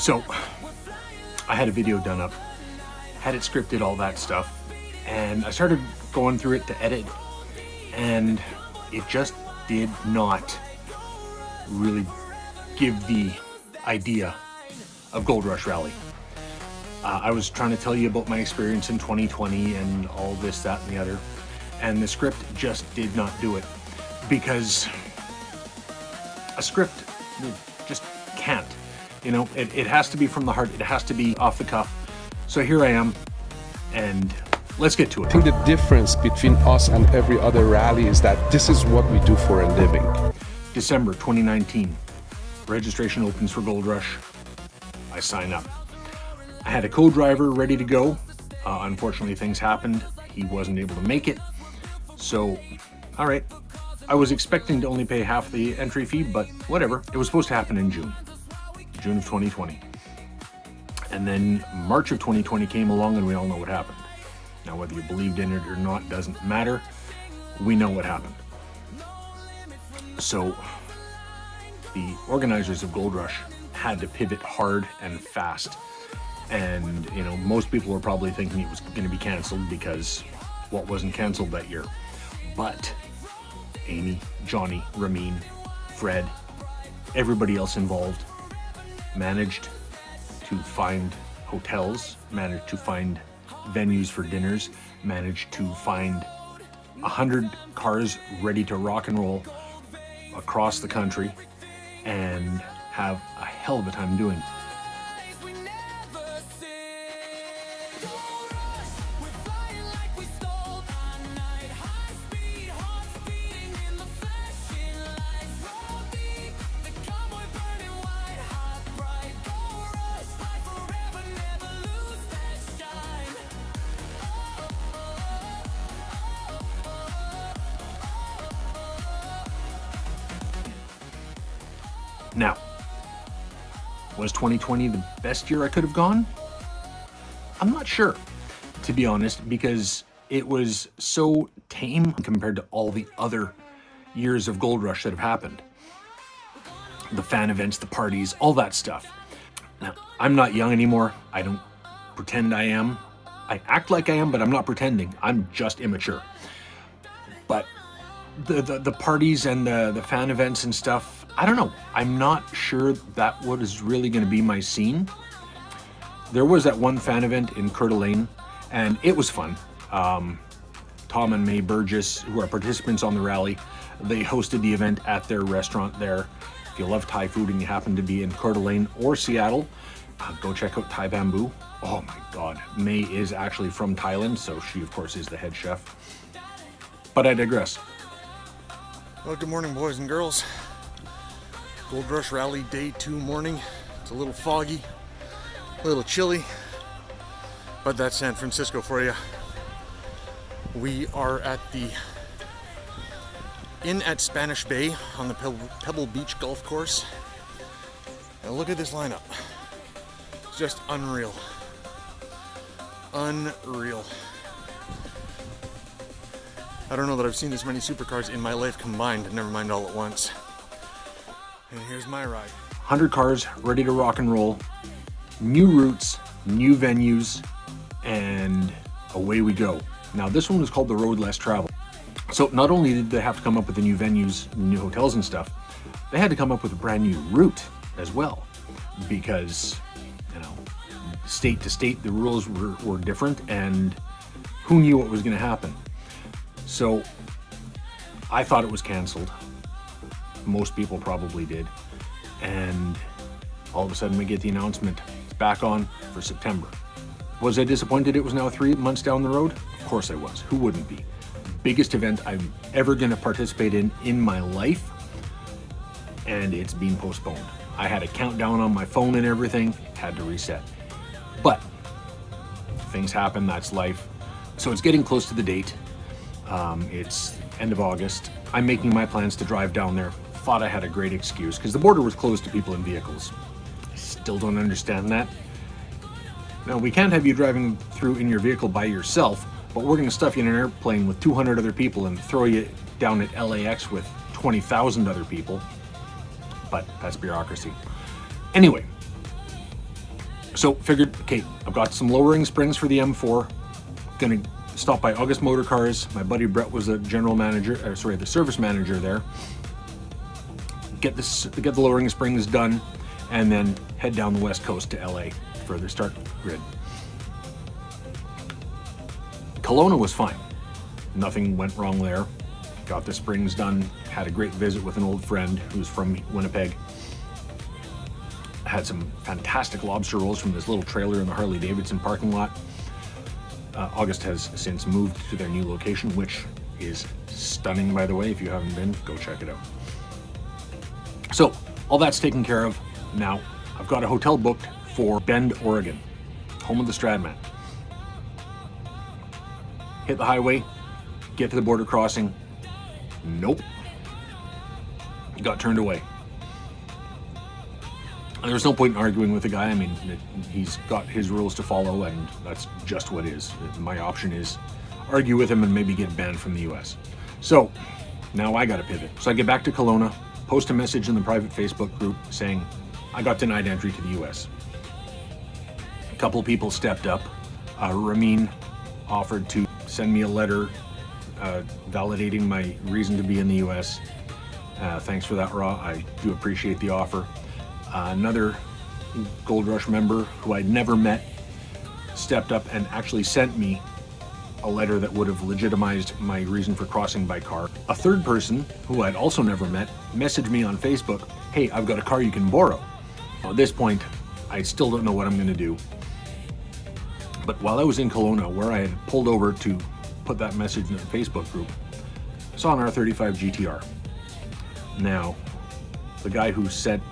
So I had a video done up, had it scripted, all that stuff, and I started going through it to edit, and it just did not really give the idea of Goldrush Rally. I was trying to tell you about my experience in 2020 and all this, that, and the other, and the script just did not do it, because a script just can't. You know, it has to be from the heart, it has to be off the cuff. So here I am, and let's get to it. I think the difference between us and every other rally is that this is what we do for a living. December 2019, registration opens for Goldrush. I sign up. I had a co-driver ready to go. Unfortunately, things happened. He wasn't able to make it. So, all right. I was expecting to only pay half the entry fee, but whatever. It was supposed to happen in June of 2020. And then March of 2020 came along, and we all know what happened. Now, whether you believed in it or not doesn't matter. We know what happened. So the organizers of Goldrush had to pivot hard and fast. And, you know, most people were probably thinking it was going to be canceled because what wasn't canceled that year. But Amy, Johnny, Ramin, Fred, everybody else involved managed to find hotels, managed to find venues for dinners, managed to find 100 cars ready to rock and roll across the country and have a hell of a time doing it. Now, was 2020 the best year I could have gone? I'm not sure, to be honest, because it was so tame compared to all the other years of Goldrush that have happened. The fan events, the parties, all that stuff. Now, I'm not young anymore. I don't pretend I am. I act like I am, but I'm not pretending. I'm just immature. But the parties and the fan events and stuff, I don't know. I'm not sure that was really going to be my scene. There was that one fan event in Coeur d'Alene, and it was fun. Tom and May Burgess, who are participants on the rally, they hosted the event at their restaurant there. If you love Thai food and you happen to be in Coeur d'Alene or Seattle, go check out Thai Bamboo. Oh my God. May is actually from Thailand, so she, of course, is the head chef. But I digress. Well, good morning, boys and girls. Goldrush Rally Day 2 morning. It's a little foggy, a little chilly, but that's San Francisco for you. We are at the Inn at Spanish Bay on the Pebble Beach Golf Course. And look at this lineup. It's just unreal. Unreal. I don't know that I've seen this many supercars in my life combined, never mind all at once. And here's my ride. 100 cars ready to rock and roll, new routes, new venues, and away we go. Now this one was called the Road Less Traveled. So not only did they have to come up with the new venues, new hotels and stuff, they had to come up with a brand new route as well, because, you know, state to state the rules were different, and who knew what was going to happen. So I thought it was canceled. Most people probably did. And all of a sudden we get the announcement, it's back on for September. Was I disappointed it was now 3 months down the road? Of course I was. Who wouldn't be? Biggest event I'm ever going to participate in my life, and it's being postponed. I had a countdown on my phone and everything, had to reset. But things happen, that's life. So it's getting close to the date. It's end of August. I'm making my plans to drive down there. Thought I had a great excuse because the border was closed to people in vehicles. I still don't understand that. Now, we can't have you driving through in your vehicle by yourself, but we're going to stuff you in an airplane with 200 other people and throw you down at LAX with 20,000 other people. But that's bureaucracy. Anyway, So figured, okay, I've got some lowering springs for the M4. Gonna stop by August Motor Cars. My buddy Brett was the general manager, the service manager there. Get the lowering springs done, and then head down the west coast to LA for the start grid. Kelowna was fine. Nothing went wrong there. Got the springs done. Had a great visit with an old friend who's from Winnipeg. Had some fantastic lobster rolls from this little trailer in the Harley Davidson parking lot. August has since moved to their new location, which is stunning, by the way. If you haven't been, go check it out. So all that's taken care of. Now I've got a hotel booked for Bend, Oregon, home of the Stradman. Hit the highway, get to the border crossing. Nope. Got turned away. And there's no point in arguing with the guy. I mean, he's got his rules to follow, and that's just what is. My option is argue with him and maybe get banned from the US. So now I got to pivot. So I get back to Kelowna, post a message in the private Facebook group saying I got denied entry to the US. A couple of people stepped up. Ramin offered to send me a letter validating my reason to be in the US. Thanks for that, Raw. I do appreciate the offer. Another Goldrush member who I'd never met stepped up and actually sent me a letter that would have legitimized my reason for crossing by car. A third person who I'd also never met messaged me on Facebook, hey, I've got a car you can borrow. At this point, I still don't know what I'm going to do. But while I was in Kelowna, where I had pulled over to put that message in the Facebook group, I saw an R35 GTR. Now, the guy who sent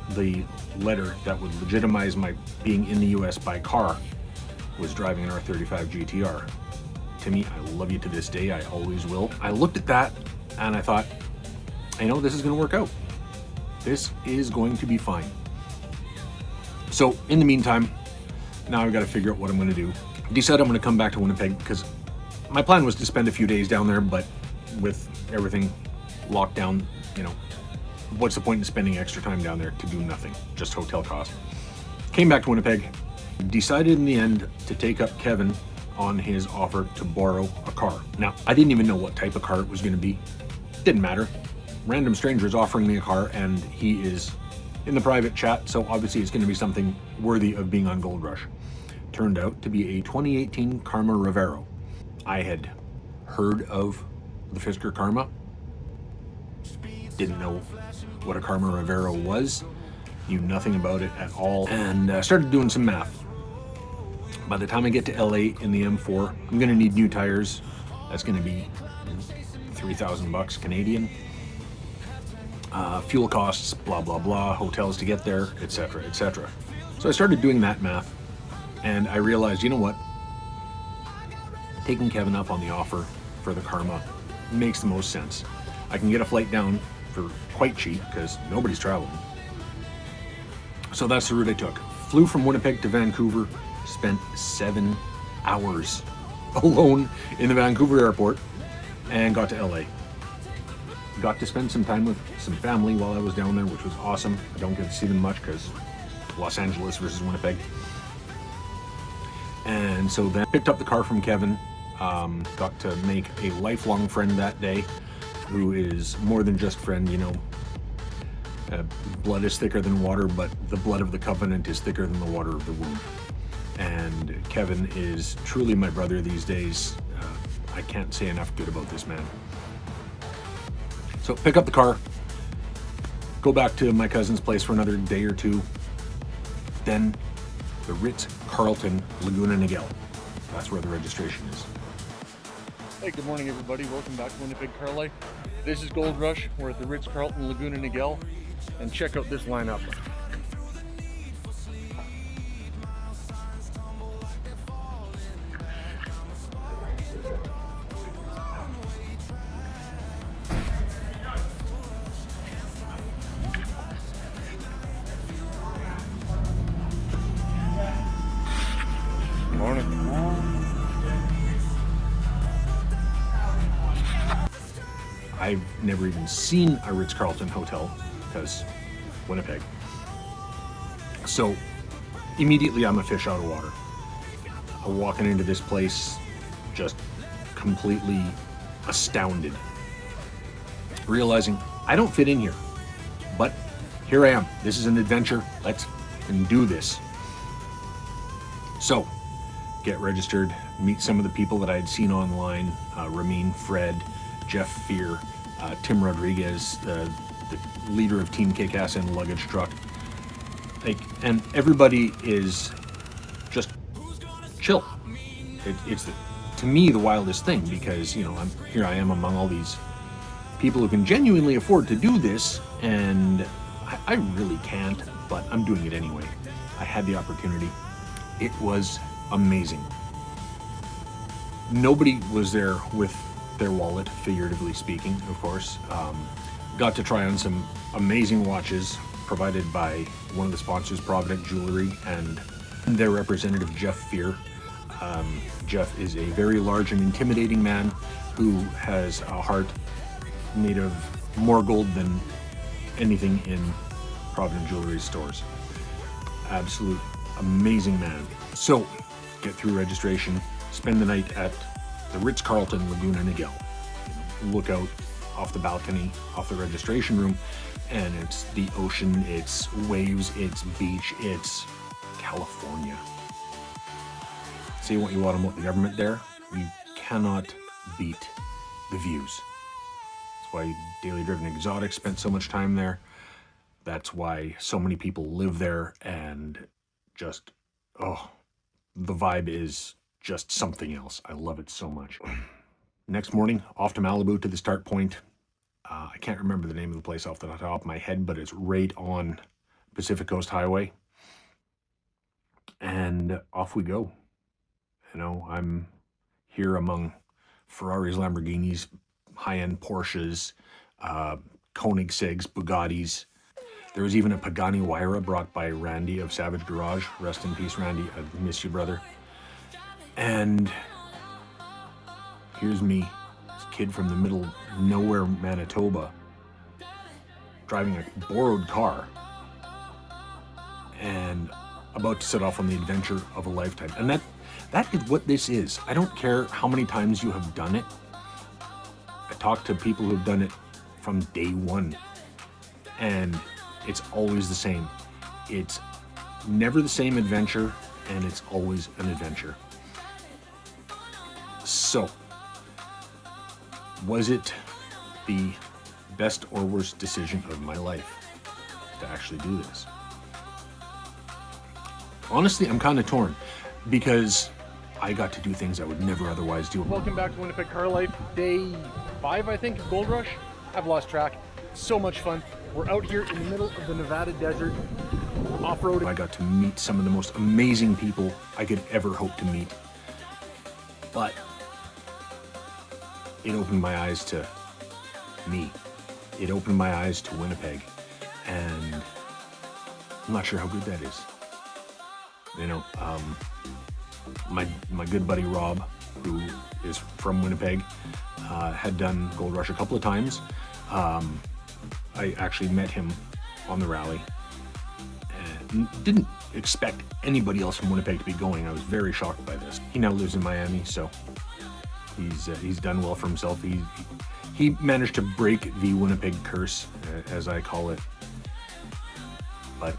the letter that would legitimize my being in the US by car was driving an R35 GTR. Timmy, I love you to this day. I always will. I looked at that and I thought, I know this is going to work out. This is going to be fine. So in the meantime, now I've got to figure out what I'm going to do. Decided I'm going to come back to Winnipeg because my plan was to spend a few days down there, but with everything locked down, what's the point in spending extra time down there to do nothing, just hotel costs? Came back to Winnipeg, decided in the end to take up Kevin on his offer to borrow a car. Now, I didn't even know what type of car it was going to be. Didn't matter. Random strangers offering me a car, and he is in the private chat, so obviously it's going to be something worthy of being on Goldrush. Turned out to be a 2018 Karma Revero. I had heard of the Fisker Karma, didn't know what a Karma Revero was, knew nothing about it at all, and started doing some math. By the time I get to LA in the M4, I'm going to need new tires. That's going to be $3,000 Canadian. Fuel costs, blah, blah, blah, hotels to get there, etc., etc. So I started doing that math, and I realized, you know what? Taking Kevin up on the offer for the Karma makes the most sense. I can get a flight down for quite cheap because nobody's traveling. So that's the route I took. Flew from Winnipeg to Vancouver, spent 7 hours alone in the Vancouver airport, and got to LA. Got to spend some time with some family while I was down there, which was awesome. I don't get to see them much because Los Angeles versus Winnipeg. And so then picked up the car from Kevin, got to make a lifelong friend that day, who is more than just friend, blood is thicker than water, but the blood of the covenant is thicker than the water of the womb. And Kevin is truly my brother these days. I can't say enough good about this man. So pick up the car, go back to my cousin's place for another day or two, then the Ritz-Carlton Laguna Niguel. That's where the registration is. Hey, good morning everybody. Welcome back to Winnipeg Car Life. This is Gold Rush. We're at the Ritz-Carlton Laguna Niguel, and check out this lineup. Morning. I've never even seen a Ritz-Carlton hotel because Winnipeg. So immediately I'm a fish out of water. Walking into this place, just completely astounded, realizing I don't fit in here, but here I am. This is an adventure. Let's do this. So, get registered, meet some of the people that I had seen online, Ramin, Fred, Jeff Fear, Tim Rodriguez, the leader of Team Kick-Ass and Luggage Truck. And everybody is just chill. It's to me the wildest thing, because here I am among all these people who can genuinely afford to do this, and I really can't, but I'm doing it anyway. I had the opportunity. It was amazing. Nobody was there with their wallet, figuratively speaking, of course. Got to try on some amazing watches provided by one of the sponsors, Provident Jewelry, and their representative, Jeff Fear. Jeff is a very large and intimidating man who has a heart made of more gold than anything in Provident Jewelry stores. Absolute amazing man. So, get through registration, spend the night at the Ritz-Carlton Laguna Niguel. Look out off the balcony, off the registration room, and it's the ocean, it's waves, it's beach, it's California. Say what you want about the government there, you cannot beat the views. That's why Daily Driven Exotics spent so much time there. That's why so many people live there, and just, the vibe is just something else. I love it so much. Next morning, off to Malibu to the start point. I can't remember the name of the place off the top of my head, but it's right on Pacific Coast Highway. And off we go. I'm here among Ferraris, Lamborghinis, high-end Porsches, Koenigsegg's, Bugattis. There was even a Pagani Huayra brought by Randy of Savage Garage. Rest in peace, Randy. I miss you, brother. And here's me, this kid from the middle of nowhere, Manitoba, driving a borrowed car and about to set off on the adventure of a lifetime. And that is what this is. I don't care how many times you have done it. I talk to people who've done it from day one, and it's always the same. It's never the same adventure, and it's always an adventure. So, was it the best or worst decision of my life to actually do this? Honestly, I'm kind of torn, because I got to do things I would never otherwise do. Welcome back to Winnipeg Car Life, day 5, I think, of Gold Rush. I've lost track. So much fun. We're out here in the middle of the Nevada desert, off-roading. I got to meet some of the most amazing people I could ever hope to meet. But it opened my eyes to me. It opened my eyes to Winnipeg. And I'm not sure how good that is. My good buddy Rob, who is from Winnipeg, had done Gold Rush a couple of times. I actually met him on the rally and didn't expect anybody else from Winnipeg to be going. I was very shocked by this. He now lives in Miami, so he's done well for himself. He managed to break the Winnipeg curse, as I call it. But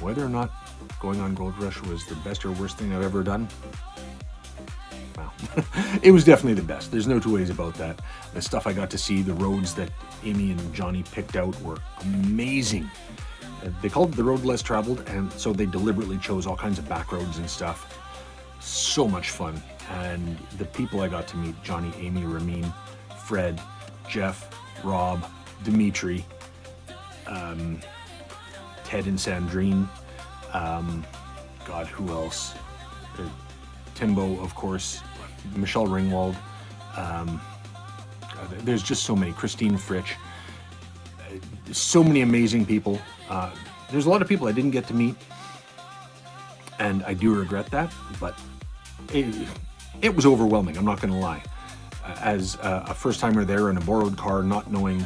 whether or not going on Gold Rush was the best or worst thing I've ever done, wow. It was definitely the best. There's no two ways about that. The stuff I got to see, the roads that Amy and Johnny picked out were amazing. They called it the road less traveled, and so they deliberately chose all kinds of back roads and stuff. So much fun. And the people I got to meet, Johnny, Amy, Ramin, Fred, Jeff, Rob, Dimitri, Ted and Sandrine, God, who else? Timbo, of course, Michelle Ringwald. God, there's just so many. Christine Fritsch. So many amazing people. There's a lot of people I didn't get to meet, and I do regret that, but it was overwhelming, I'm not going to lie. As a first-timer there in a borrowed car, not knowing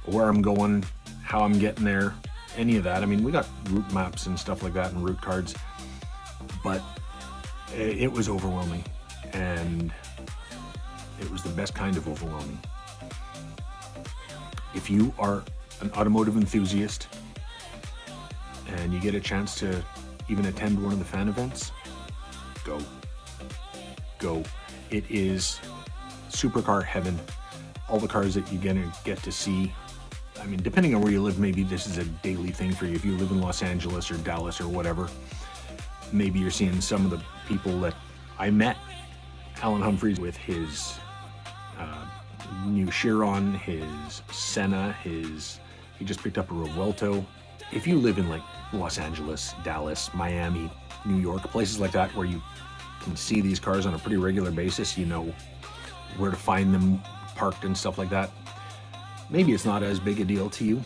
where I'm going, how I'm getting there, any of that. I mean, we got route maps and stuff like that and route cards, but it was overwhelming, and it was the best kind of overwhelming. If you are an automotive enthusiast and you get a chance to even attend one of the fan events, go. It is supercar heaven. All the cars that you're gonna get to see. I mean, depending on where you live, maybe this is a daily thing for you. If you live in Los Angeles or Dallas or whatever, maybe you're seeing some of the people that I met. Alan Humphreys with his new Chiron, his Senna, he just picked up a Revuelto. If you live in like Los Angeles, Dallas, Miami, New York, places like that where you can see these cars on a pretty regular basis, you know where to find them parked and stuff like that. Maybe it's not as big a deal to you,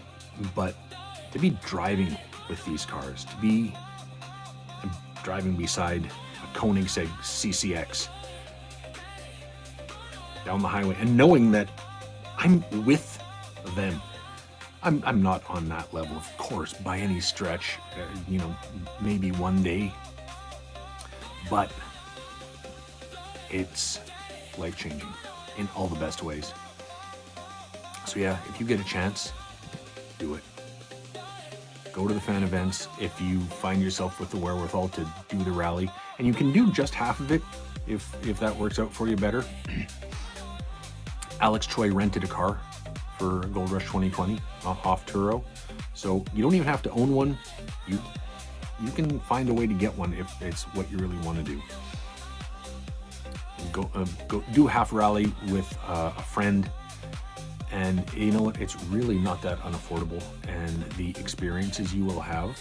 but to be driving with these cars, to be driving beside a Koenigsegg CCX down the highway and knowing that I'm with them. I'm not on that level, of course, by any stretch, you know, maybe one day, but it's life-changing in all the best ways. So yeah, if you get a chance, do it. Go to the fan events if you find yourself with the wherewithal to do the rally, and you can do just half of it if that works out for you better. Alex Choi rented a car for Goldrush 2020 off Turo, so you don't even have to own one. You can find a way to get one if it's what you really want to do. Go do half rally with a friend, and you know what? It's really not that unaffordable, and the experiences you will have,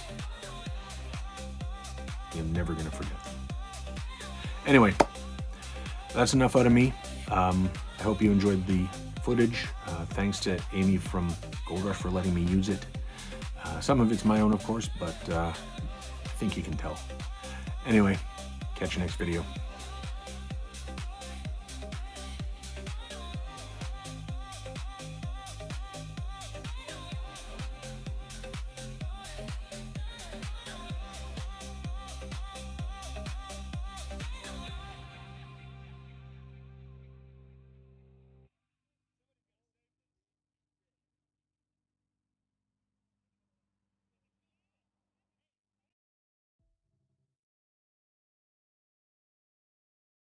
you're never gonna forget. Anyway, that's enough out of me. I hope you enjoyed the footage. Thanks to Amy from Goldrush for letting me use it. Some of it's my own, of course, but I think you can tell. Anyway, catch you next video.